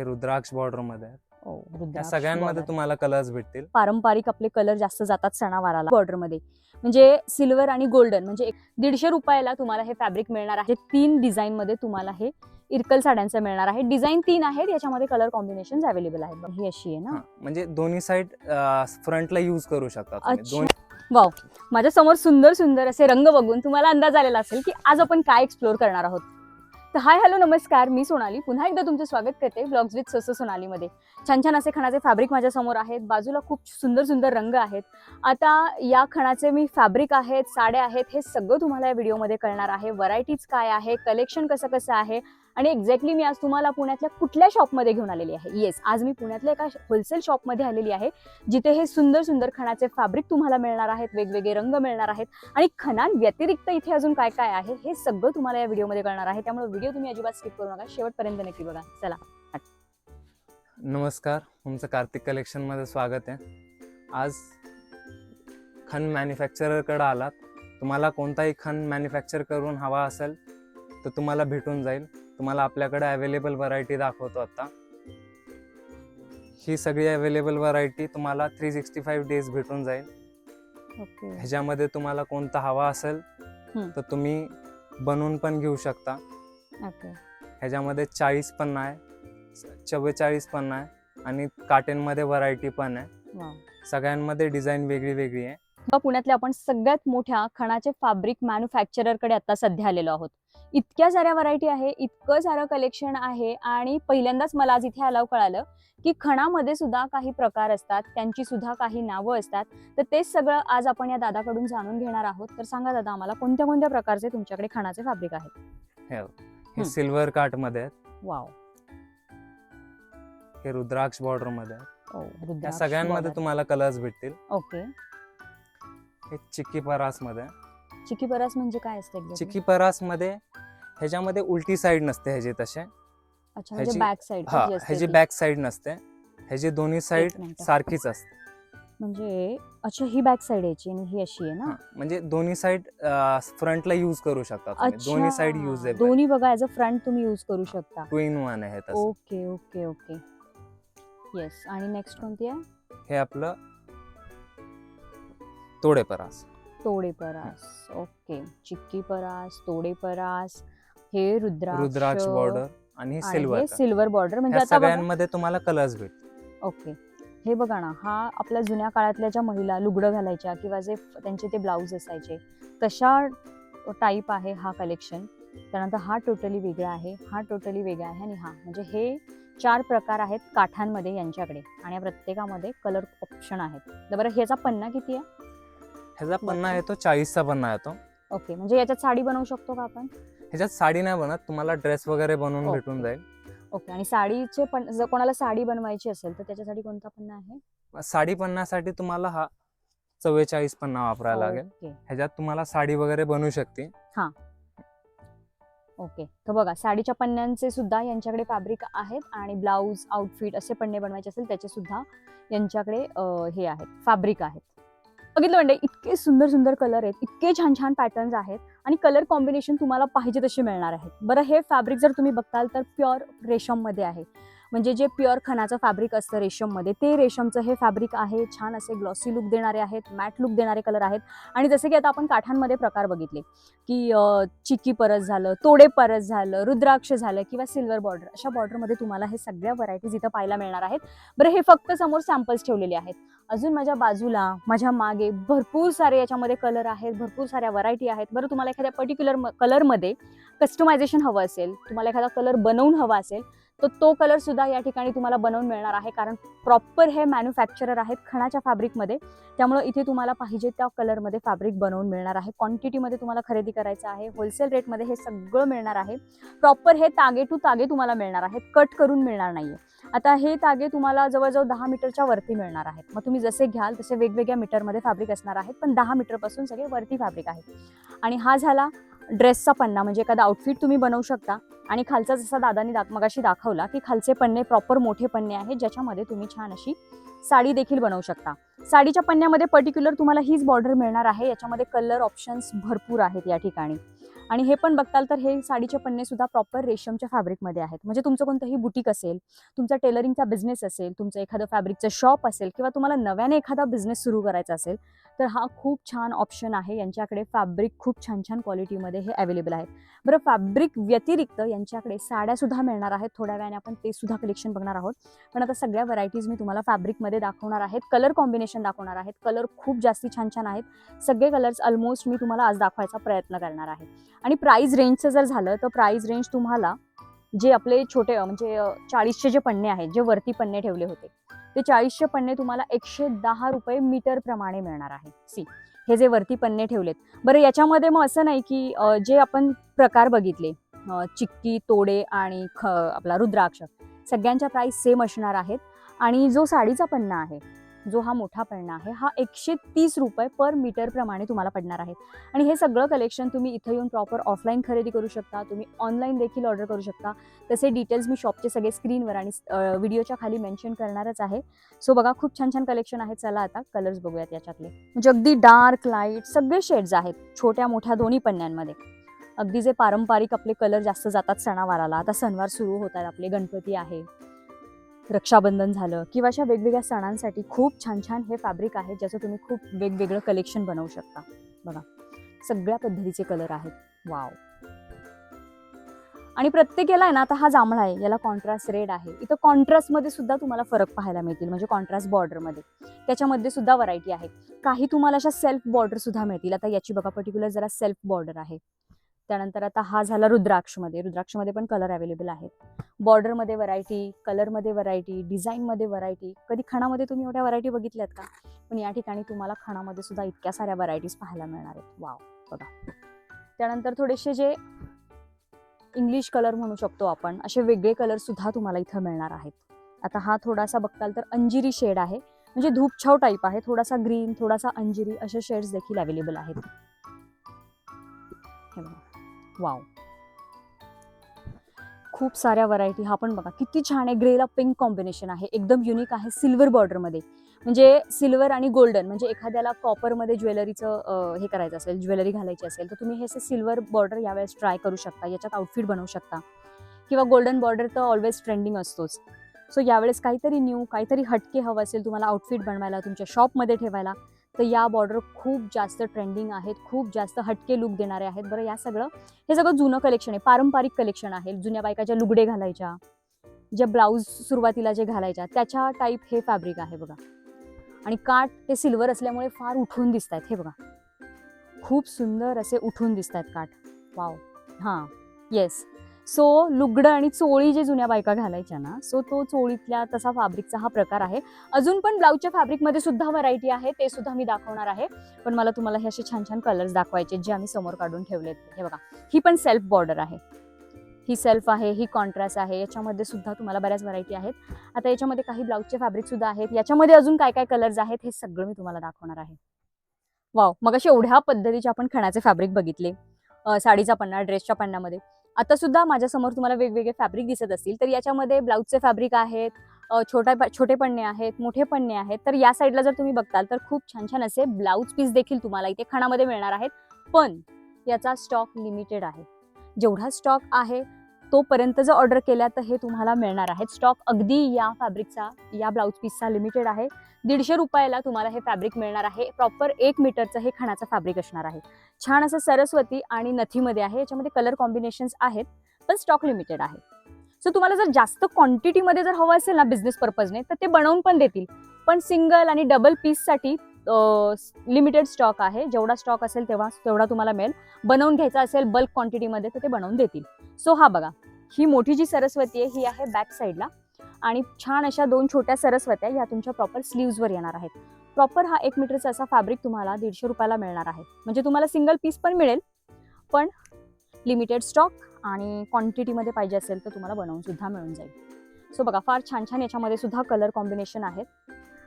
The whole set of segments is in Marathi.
हे रुद्राक्ष बॉर्डर मध्ये आहेत. ओ, या रुद्राक्ष सगळ्यांमध्ये border. तुम्हाला कलर्स भेटतील. पारंपरिक आपले कलर जास्त जातात सणावाराला बॉर्डर मध्ये, म्हणजे सिल्वर आणि गोल्डन, म्हणजे 150 रुपयाला तुम्हाला हे फॅब्रिक मिळणार आहे. 3 डिझाईन मध्ये तुम्हाला हे इरकल साड्यांचं मिळणार आहे. डिझाईन 3 आहेत, याच्यामध्ये कलर कॉम्बिनेशन अवेलेबल आहेत. ही अशी आहे ना, म्हणजे दोन्ही साइड फ्रंटला यूज करू शकता तुम्ही. अच्छा, वाव. माझ्या समोर सुंदर सुंदर असे रंग बघून तुम्हाला अंदाज आलेला असेल की आज आपण काय एक्सप्लोर करणार आहोत. तर हाय हॅलो नमस्कार, मी सोनाली पुन्हा एकदा तुमचं स्वागत करते ब्लॉग्स विथ सोसो सोनालीमध्ये. छान छान असे खणाचे फॅब्रिक माझ्या समोर आहेत. बाजूला खूप सुंदर सुंदर रंग आहेत. आता या खणाचे मी फॅब्रिक आहेत, साड्या आहेत, हे सगळं तुम्हाला या व्हिडिओमध्ये कळणार आहे. व्हरायटीज काय आहे, कलेक्शन कसं कसं आहे, आणि एक्झॅक्टली मी आज तुम्हाला पुण्यातल्या कुठल्या शॉपमध्ये घेऊन आलेली आहे. येस, आज मी पुण्यातल्या एका होलसेल शॉपमध्ये आलेली आहे, जिथे हे सुंदर सुंदर खणाचे फॅब्रिक तुम्हाला मिळणार आहेत, वेगवेगळे रंग मिळणार आहेत, आणि खणांव्यतिरिक्त इथे अजून काय काय आहे हे सगळं तुम्हाला या व्हिडिओमध्ये कळणार आहे. त्यामुळे व्हिडिओ तुम्ही अजिबात स्किप करू नका, शेवटपर्यंत नक्की बघा. चला. नमस्कार, तुमचं कार्तिक कलेक्शन मध्ये स्वागत आहे. आज खण मॅन्युफॅक्चररकडे आलात. तुम्हाला कोणताही खण मॅन्युफॅक्चर करून हवा असेल तर तुम्हाला भेटून जाईल. तुम्हाला आपल्याकडे अवेलेबल व्हरायटी दाखवतो. आता ही सगळी अवेलेबल व्हरायटी तुम्हाला 365 डेज भेटून जाईल. ओके. ह्याच्यामध्ये तुम्हाला कोणता हवा असेल तर तुम्ही बनवून पण घेऊ शकता. ओके. ह्याच्यामध्ये 40 पण आहे, 44 पण आहे, आणि काटेनमध्ये व्हरायटी पण आहे. वाव. सगळ्यांमध्ये डिझाईन वेगळी वेगळी आहे. पुण्यातल्या आपण सगळ्यात मोठ्या खणाचे फॅब्रिक मॅन्युफॅक्चररकडे आता सध्या आलेलो आहोत. इतक्या साऱ्या व्हरायटी आहे, इतकं सारं कलेक्शन आहे, आणि पहिल्यांदाच मला आज इथे आल्यावर कळालं की खणामध्ये सुद्धा काही प्रकार असतात, त्यांची सुद्धा काही नावं असतात. तर तेच सगळं आज आपण या दादाकडून जाणून घेणार आहोत. तर सांगा दादा, आम्हाला कोणत्या कोणत्या प्रकारचे तुमच्याकडे खणाचे फॅब्रिक आहेत? हे सिल्वर काट मध्ये आहेत. वाव. हे रुद्राक्ष बॉर्डर मध्ये आहेत. ओ, या रुद्राक्ष सगळ्यांमध्ये border. तुम्हाला कलर्स भेटतील. ओके. हे चिक्की परास मध्ये. चिकी परास म्हणजे काय असतं exactly? चिक्की परास मध्ये ह्याच्यामध्ये उलटी साइड नसते ह्याची तसे. अच्छा, म्हणजे ह्याची- बॅक साइड ह्याची बॅक साइड नसते, ह्याची दोन्ही साइड मिनिट. सारखीच असते. म्हणजे अच्छा, ही बॅक साइड याची आणि ही अशी आहे ना. म्हणजे दोन्ही साइड फ्रंटला यूज करू शकता तुम्ही. दोन्ही साइड युजेबल. दोन्ही बघा, ॲज अ फ्रंट तुम्ही यूज करू शकता. 2 in 1 आहे तसं. Okay okay okay. येस. आणि नेक्स्ट कोणती आहे? हे आपलं तोडे परास. तोडे परास. ओके. चिक्की परास, तोडे परास, हे रुद्राक्ष बॉर्डर आणि हे सिल्वर. Silver border. म्हणजे ह्या आता बघा. सगळ्यांमध्ये तुम्हाला कलर्स भेटतील. ओके. हे बघा ना, हा आपल्या जुन्या काळातल्या ज्या महिला लुगडं घालायच्या किंवा जे त्यांचे ते ब्लाऊज असायचे तशा टाईप आहे हा कलेक्शन. त्यानंतर हा टोटली वेगळा आहे, हा टोटली वेगळा आहे, आणि हा म्हणजे हे 4 प्रकार आहेत काठांमध्ये यांच्याकडे, आणि या प्रत्येकामध्ये कलर ऑप्शन आहेत. तर बरं, ह्याचा पन्ना किती आहे? ह्याचा पन्ना येतो 40चा पन्ना येतो. ओके. म्हणजे याच्यात साडी बनवू शकतो का आपण? ह्याच्यात साडी नाही बनत, तुम्हाला ड्रेस वगैरे बनवून ओके. भेटून जाईल. ओके. आणि साडीचे पण जर कोणाला साडी बनवायची असेल तर त्याच्यासाठी कोणता पन्ना आहे? साडी पन्नासाठी तुम्हाला हा 44 पन्ना वापरायला लागेल. ओके. ह्याच्यात तुम्हाला साडी वगैरे बनवू शकते. ओके. तर बघा, साडीच्या पन्न्यांचे सुद्धा यांच्याकडे फॅब्रिक आहेत, आणि ब्लाऊज, आउटफिट असे पन्ने बनवायचे असेल त्याचे सुद्धा यांच्याकडे हे आहेत, फॅब्रिक आहेत. बघितलं म्हणजे इतके सुंदर सुंदर कलर आहेत, इतके छान छान पॅटर्न्स आहेत, आणि कलर कॉम्बिनेशन तुम्हाला पाहिजे तसे मिळणार आहेत. बरं, हे फॅब्रिक जर तुम्ही बघताल तर प्युअर रेशममध्ये आहे. म्हणजे जे प्युअर खणाचं फॅब्रिक असतं रेशममध्ये, ते रेशमचं हे फॅब्रिक आहे. छान असे ग्लॉसी लुक देणारे आहेत, मॅट लुक देणारे कलर आहेत. आणि जसे की आता आपण काठांमध्ये प्रकार बघितले की चिक्की परस झालं, तोडे परस झालं, रुद्राक्ष झालं, किंवा सिल्वर बॉर्डर, अशा बॉर्डरमध्ये तुम्हाला हे सगळ्या व्हरायटीज इथं पाहायला मिळणार आहेत. बरं, हे फक्त समोर सॅम्पल्स ठेवलेले आहेत. अजून माझ्या बाजूला, माझ्या मागे भरपूर सारे याच्यामध्ये कलर आहेत, भरपूर साऱ्या व्हरायटी आहेत. बरं, तुम्हाला एखाद्या पर्टिक्युलर कलरमध्ये कस्टमायझेशन हवं असेल, तुम्हाला एखादा कलर बनवून हवा असेल, तर तो कलर सुद्धा या ठिकाणी तुम्हाला बनवून मिळणार आहे. कारण प्रॉपर हे मॅन्युफॅक्चरर आहेत खणाच्या फॅब्रिकमध्ये, त्यामुळे इथे तुम्हाला पाहिजे त्या कलरमध्ये फॅब्रिक बनवून मिळणार आहे. क्वांटिटीमध्ये तुम्हाला खरेदी करायचं आहे, होलसेल रेटमध्ये हे सगळं मिळणार आहे. प्रॉपर हे तागे टू तागे तुम्हाला मिळणार आहेत, कट करून मिळणार नाहीये. आता हे तागे तुम्हाला जवळजवळ 10 मीटरच्या वरती मिळणार आहेत. मग तुम्ही जसे घ्याल तसे वेगवेगळ्या मीटरमध्ये फॅब्रिक असणार आहेत, पण 10 मीटरपासून सगळे वरती फॅब्रिक आहे. आणि हा झाला ड्रेसचा पन्ना, म्हणजे एखादा आउटफिट तुम्ही बनवू शकता. आणि खालचा जसा दादानी मगाशी दाखवला की खालचे पन्ने प्रॉपर मोठे पन्ने आहेत, ज्याच्यामध्ये तुम्ही छान अशी साडी देखील बनवू शकता. साडीच्या पन्न्यामध्ये पर्टिक्युलर तुम्हाला हीच बॉर्डर मिळणार आहे. याच्यामध्ये कलर ऑप्शन्स भरपूर आहेत या ठिकाणी. आणि हे पण बघताल तर हे साडीचे पन्ने सुद्धा प्रॉपर रेशमच्या फॅब्रिकमध्ये आहेत. म्हणजे तुमचं कोणतंही बुटीक असेल, तुमचा टेलरिंगचा बिझनेस असेल, तुमचं एखादं फॅब्रिकचं शॉप असेल किंवा तुम्हाला नव्याने एखादा बिझनेस सुरू करायचा असेल तर हा खूप छान ऑप्शन आहे. यांच्याकडे फॅब्रिक खूप छान छान क्वालिटीमध्ये हे अवेलेबल आहेत. बरं, फॅब्रिक व्यतिरिक्त यांच्याकडे साड्या सुद्धा मिळणार आहेत. थोड्या वेळाने आपण ते सुद्धा कलेक्शन बघणार आहोत. पण आता सगळ्या व्हरायटीज मी तुम्हाला फॅब्रिकमध्ये दाखवणार आहेत, कलर कॉम्बिनेशन दाखवणार आहेत. कलर खूप जास्ती छान छान आहेत. सगळे कलर्स ऑलमोस्ट मी तुम्हाला आज दाखवायचा प्रयत्न करणार आहे. आणि प्राइस रेंजचं जर झालं तर प्राइस रेंज तुम्हाला जे आपले छोटे म्हणजे 40चे जे पन्ने आहेत, जे वरती पन्ने ठेवले होते ते 40चे पन्ने तुम्हाला 110 रुपये मीटर प्रमाणे मिळणार आहे. सी, हे जे वरती पन्ने ठेवलेत. बरं, याच्यामध्ये मग असं नाही की जे आपण प्रकार बघितले चिक्की, तोडे आणि आपला रुद्राक्ष, सगळ्यांच्या प्राइस सेम असणार आहेत. आणि जो साडीचा पन्ना आहे, जो हा मोठा पन्ना आहे, हा 130 रुपये पर मीटर प्रमाणे तुम्हाला पडणार आहे. आणि हे सगळं कलेक्शन तुम्ही इथं येऊन प्रॉपर ऑफलाईन खरेदी करू शकता, तुम्ही ऑनलाईन देखील ऑर्डर करू शकता. तसे डिटेल्स मी शॉपचे सगळे स्क्रीनवर आणि व्हिडिओच्या खाली मेन्शन करणारच आहे. सो बघा, खूप छान छान कलेक्शन आहे. चला आता कलर्स बघूयात याच्यातले. म्हणजे अगदी डार्क लाईट सगळे शेड्स आहेत, छोट्या मोठ्या दोन्ही पन्न्यांमध्ये. अगदी जे पारंपरिक आपले कलर जास्त जातात सणावाराला, आता सणवार सुरू होतात आपले, गणपती आहे, रक्षाबंधन झालं किंवा अशा वेगवेगळ्या सणांसाठी खूप छान छान हे फॅब्रिक आहे, ज्याचं तुम्ही खूप वेगवेगळं कलेक्शन बनवू शकता. बघा, सगळ्या पद्धतीचे कलर आहेत. वाव. आणि प्रत्येक याला आहे ना, आता हा जांभळा आहे, याला कॉन्ट्रास्ट रेड आहे. इथं कॉन्ट्रास्टमध्ये सुद्धा तुम्हाला फरक पाहायला मिळतील, म्हणजे कॉन्ट्रास्ट बॉर्डरमध्ये त्याच्यामध्ये सुद्धा व्हरायटी आहे. काही तुम्हाला अशा सेल्फ बॉर्डर सुद्धा मिळतील. आता याची बघा पर्टिक्युलर जरा सेल्फ बॉर्डर आहे. त्यानंतर आता हा झाला रुद्राक्षमध्ये. रुद्राक्षमध्ये पण कलर अवेलेबल आहेत. बॉर्डरमध्ये व्हरायटी, कलरमध्ये व्हरायटी, डिझाईनमध्ये व्हरायटी. कधी खणामध्ये तुम्ही एवढ्या व्हरायटी बघितल्यात का? पण या ठिकाणी तुम्हाला खणामध्ये सुद्धा इतक्या साऱ्या व्हरायटीज पाहायला मिळणार आहेत. वाव, बघा. त्यानंतर थोडेसे जे इंग्लिश कलर म्हणू शकतो आपण, असे वेगळे कलर सुद्धा तुम्हाला इथं मिळणार आहेत. आता हा थोडासा बघताल तर अंजिरी शेड आहे, म्हणजे धूपछाव टाईप आहे. थोडासा ग्रीन, थोडासा अंजिरी, असे शेड्स देखील अवेलेबल आहेत. हे बघा, वाव, खूप साऱ्या व्हरायटी. हा पण बघा किती छान आहे, ग्रेला पिंक कॉम्बिनेशन आहे, एकदम युनिक आहे. सिल्वर बॉर्डरमध्ये, म्हणजे सिल्वर आणि गोल्डन, म्हणजे एखाद्याला कॉपरमध्ये ज्वेलरीचं हे करायचं असेल, ज्वेलरी घालायची असेल तर तुम्ही हे सिल्वर बॉर्डर यावेळेस ट्राय करू शकता. याच्यात आउटफिट बनवू शकता. किंवा गोल्डन बॉर्डर तर ऑलवेज ट्रेंडिंग असतोच. सो यावेळेस काहीतरी न्यू, काहीतरी हटके हवं असेल तुम्हाला आउटफिट बनवायला, तुमच्या शॉपमध्ये ठेवायला, तर या बॉर्डर खूप जास्त ट्रेंडिंग आहेत, खूप जास्त हटके लुक देणारे आहेत. बरं, हे सगळं जुनं कलेक्शन आहे, पारंपरिक कलेक्शन आहे. जुन्या बायका ज्या लुगडे घालायच्या, ज्या ब्लाऊज सुरुवातीला जे घालायच्या, त्याच्या टाईप हे फॅब्रिक आहे बघा. आणि काठ हे सिल्वर असल्यामुळे फार उठून दिसत आहेत. हे बघा, खूप सुंदर असे उठून दिसत आहेत काठ. वाव. हां, येस. सो लुगडं आणि चोळी जे जुन्या बायका घालायच्या ना, सो तो चोळीतल्या तसा फॅब्रिकचा हा प्रकार आहे. अजून पण ब्लाऊजच्या फॅब्रिकमध्ये सुद्धा व्हरायटी आहे, ते सुद्धा मी दाखवणार आहे. पण मला तुम्हाला हे असे छान छान कलर्स दाखवायचे जे आम्ही समोर काढून ठेवलेत. हे बघा, ही पण सेल्फ बॉर्डर आहे, ही सेल्फ आहे, ही कॉन्ट्रास्ट आहे. याच्यामध्ये सुद्धा तुम्हाला बऱ्याच व्हरायटी आहेत. आता याच्यामध्ये काही ब्लाऊजचे फॅब्रिक सुद्धा आहेत. याच्यामध्ये अजून काय काय कलर्स आहेत हे सगळं मी तुम्हाला दाखवणार आहे. वाव, मग अशा एवढ्या पद्धतीचे आपण खणाचे फॅब्रिक बघितले, साडीचा पन्ना, ड्रेसच्या पन्नामध्ये. आता सुद्धा माझ्यासमोर तुम्हाला वेगवेगळे फॅब्रिक दिसत असतील, तर याच्यामध्ये ब्लाऊजचे फॅब्रिक आहेत, छोटे पन्ने आहेत, मोठे पन्ने आहेत. तर या साईडला जर तुम्ही बघताल तर खूप छान छान असे ब्लाऊज पीस देखील तुम्हाला इथे खणामध्ये मिळणार आहेत. पण याचा स्टॉक लिमिटेड आहे. जेवढा स्टॉक आहे तोपर्यंत जर ऑर्डर केल्या तर हे तुम्हाला मिळणार आहेत. स्टॉक अगदी या फॅब्रिकचा, या ब्लाऊज पीसचा लिमिटेड आहे. 150 रुपयाला तुम्हाला हे फॅब्रिक मिळणार आहे. प्रॉपर 1 मीटरचं हे खणाचं फॅब्रिक असणार आहे. छान असं सरस्वती आणि नथीमध्ये आहे. याच्यामध्ये कलर कॉम्बिनेशन्स आहेत, पण स्टॉक लिमिटेड आहे. सो तुम्हाला जर जास्त क्वांटिटीमध्ये जर हवं असेल ना बिझनेस पर्पजने, तर ते बनवून पण देतील. पण सिंगल आणि डबल पीससाठी लिमिटेड स्टॉक आहे. जेवढा स्टॉक असेल तेवढा तुम्हाला मिळेल. बनवून घ्यायचा असेल बल्क क्वांटिटीमध्ये तर ते बनवून देतील. सो हा बघा, ही मोठी जी सरस्वती आहे ही आहे बॅक साईडला, आणि छान अशा 2 छोट्या सरस्वत्या या तुमच्या प्रॉपर स्लीव्सवर येणार आहेत. प्रॉपर हा 1 मीटरचा असा फॅब्रिक तुम्हाला 150 रुपयाला मिळणार आहे. म्हणजे तुम्हाला सिंगल पीस पण मिळेल, पण लिमिटेड स्टॉक, आणि क्वांटिटीमध्ये पाहिजे असेल तर तुम्हाला बनवून सुद्धा मिळून जाईल. सो बघा, फार छान छान याच्यामध्ये सुद्धा कलर कॉम्बिनेशन आहेत.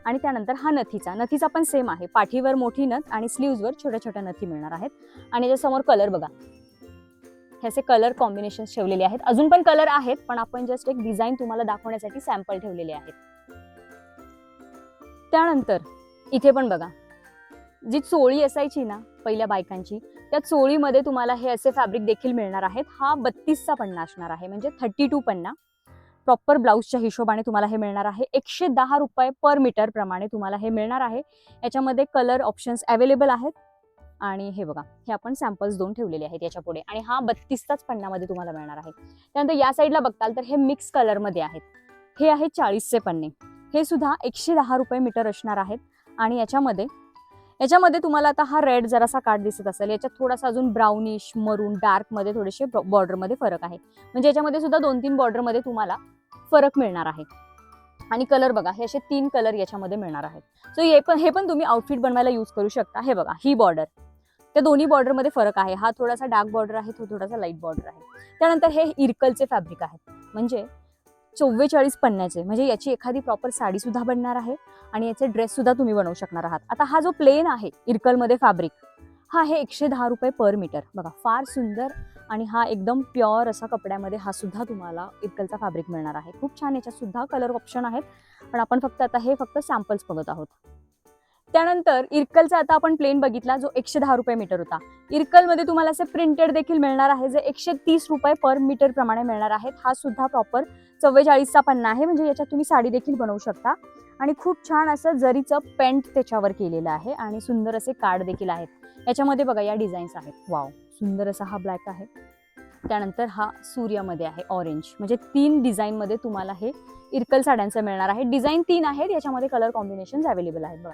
आणि त्यानंतर हा नथीचा पण सेम आहे. पाठीवर मोठी नथ आणि स्लीव्सवर छोट्या छोट्या नथी मिळणार आहेत. आणि याच्यासमोर कलर बघा, ह्याचे कलर कॉम्बिनेशन ठेवलेले आहेत. अजून पण कलर आहेत, पण आपण जस्ट एक डिझाईन तुम्हाला दाखवण्यासाठी सॅम्पल ठेवलेले आहेत. त्यानंतर इथे पण बघा, जी चोळी असायची ना पहिल्या बायकांची, त्या चोळीमध्ये तुम्हाला हे असे फॅब्रिक देखील मिळणार आहेत. हा 32चा पन्ना असणार आहे, म्हणजे 32 पन्ना प्रॉपर ब्लाऊजच्या हिशोबाने तुम्हाला हे मिळणार आहे. 110 रुपये पर मीटर प्रमाणे तुम्हाला हे मिळणार आहे. याच्यामध्ये कलर ऑप्शन्स अवेलेबल आहेत. आणि हे बघा, हे आपण सॅम्पल्स 2 ठेवलेले आहेत याच्या पुढे, आणि हा 32चाच पन्नामध्ये तुम्हाला मिळणार आहे. त्यानंतर या साईडला बघताल तर हे मिक्स कलरमध्ये आहेत. हे आहे 40चे पन्ने. हे सुद्धा 110 रुपये मीटर असणार आहेत. आणि याच्यामध्ये तुम्हाला आता हा रेड जरासा काट दिसत असेल, याच्यात थोडासा अजून ब्राउनिश, मरून, डार्कमध्ये थोडेसे बॉर्डरमध्ये फरक आहे. म्हणजे याच्यामध्ये सुद्धा 2-3 बॉर्डरमध्ये तुम्हाला फरक मिळणार आहे. आणि कलर बघा, हे असे 3 कलर याच्यामध्ये मिळणार आहेत. सो हे पण तुम्ही आउटफिट बनवायला यूज करू शकता. हे बघा, ही बॉर्डर, त्या दोन्ही बॉर्डरमध्ये फरक आहे. हा थोडासा डार्क बॉर्डर आहे, तो थोडासा लाईट बॉर्डर आहे. त्यानंतर हे इरकलचे फॅब्रिक आहेत, म्हणजे 44 पन्न्याचे, म्हणजे याची एखादी प्रॉपर साडी सुद्धा बनणार आहे आणि याचे ड्रेस सुद्धा तुम्ही बनवू शकणार आहात. आता हा जो प्लेन आहे इरकलमध्ये फॅब्रिक, हा आहे 110 रुपये पर मीटर. बघा, फार सुंदर, आणि हा एकदम प्युअर असा कपड्यामध्ये हा सुद्धा तुम्हाला इरकलचा फॅब्रिक मिळणार आहे. खूप छान, याच्यात सुद्धा कलर ऑप्शन आहेत, पण आपण फक्त सॅम्पल्स बघत आहोत. त्यानंतर इरकलचा आता आपण प्लेन बघितला, जो 110 रुपये मीटर होता. इरकलमध्ये तुम्हाला असे प्रिंटेड देखील मिळणार आहे, जे 130 रुपये पर मीटर प्रमाणे मिळणार आहेत. हा सुद्धा प्रॉपर 44चा पन्ना आहे, म्हणजे याच्यात तुम्ही साडी देखील बनवू शकता. आणि खूप छान असं जरीचं पेंट त्याच्यावर केलेलं आहे, आणि सुंदर असे कार्ड देखील आहेत. याच्यामध्ये बघा, या डिझाईन्स आहेत. वाव, सुंदर असा हा ब्लॅक आहे. त्यानंतर हा सूर्यामध्ये आहे, ऑरेंज. म्हणजे 3 डिझाईनमध्ये तुम्हाला हे इरकल साड्यांचं मिळणार आहे. डिझाईन 3 आहेत, याच्यामध्ये कलर कॉम्बिनेशन अवेलेबल आहेत. बघा,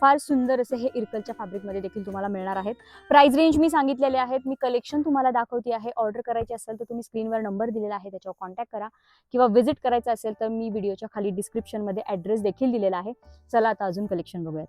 फार सुंदर असे हे इरकलच्या फॅब्रिकमध्ये देखील तुम्हाला मिळणार आहेत. प्राइस रेंज मी सांगितलेले आहेत. मी कलेक्शन तुम्हाला दाखवते आहे. ऑर्डर करायची असेल तर तुम्ही स्क्रीनवर नंबर दिलेला आहे, त्याच्यावर कॉन्टॅक्ट करा, किंवा व्हिजिट करायचं असेल तर मी व्हिडिओच्या खाली डिस्क्रिप्शनमध्ये ॲड्रेस देखील दिलेला आहे. चला आता अजून कलेक्शन बघूयात.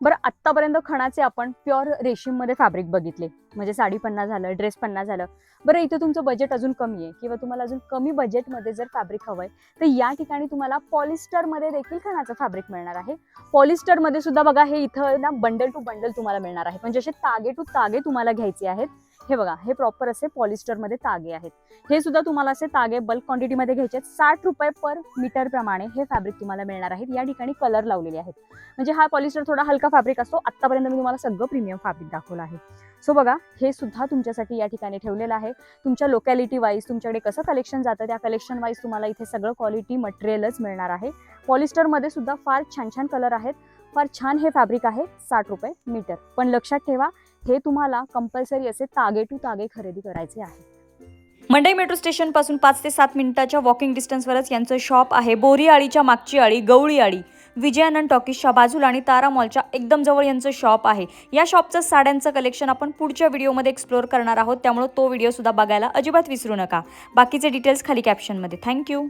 बरं, आत्तापर्यंत खणाचे आपण प्युअर रेशीममध्ये फॅब्रिक बघितले, म्हणजे साडी पन्ना झालं, ड्रेस पन्ना झालं. बरं, इथे तुमचं बजेट अजून कमी आहे, किंवा तुम्हाला अजून कमी बजेटमध्ये जर फॅब्रिक हवंय, तर या ठिकाणी तुम्हाला पॉलिस्टरमध्ये देखील खणाचं फॅब्रिक मिळणार आहे. पॉलिस्टरमध्ये सुद्धा बघा, हे इथं ना बंडल टू बंडल तुम्हाला मिळणार आहे, म्हणजे असे तागे टू तागे तुम्हाला घ्यायचे आहेत. हे बघा, हे प्रॉपर असे पॉलिस्टरमध्ये तागे आहेत. हे सुद्धा तुम्हाला असे तागे बल्क क्वांटिटीमध्ये घ्यायचे आहेत. 60 रुपये पर मीटर प्रमाणे हे फॅब्रिक तुम्हाला मिळणार आहेत. या ठिकाणी कलर लावलेले आहेत, म्हणजे हा पॉलिस्टर थोडा हलका फॅब्रिक असतो. आत्तापर्यंत मी तुम्हाला सगळं प्रीमियम फॅब्रिक दाखवलं आहे. सो बघा, हे सुद्धा तुमच्यासाठी या ठिकाणी ठेवलेलं आहे. तुमच्या लोकॅलिटी वाईज तुमच्याकडे कसं कलेक्शन जातं, त्या कलेक्शन वाईज तुम्हाला इथे सगळं क्वालिटी मटेरियलच मिळणार आहे. पॉलिस्टरमध्ये सुद्धा फार छान छान कलर आहेत. फार छान हे फॅब्रिक आहे, 60 रुपये मीटर. पण लक्षात ठेवा, हे तुम्हाला कंपल्सरी असे तागे टू तागे खरेदी करायचे आहे. मंडई मेट्रो स्टेशन पासून 5 ते 7 मिनिटाच्या वॉकिंग डिस्टन्सवरच यांचं शॉप आहे. बोरी आळीच्या मागची आळी, गवळी आळी, विजयानंद टॉकीजच्या बाजूला आणि तारा मॉलच्या एकदम जवळ यांचं शॉप आहे. या शॉपचं साड्यांचं कलेक्शन आपण पुढच्या व्हिडिओमध्ये एक्सप्लोर करणार आहोत, त्यामुळे तो व्हिडिओ सुद्धा बघायला अजिबात विसरू नका. बाकीचे डिटेल्स खाली कॅप्शनमध्ये. थँक्यू.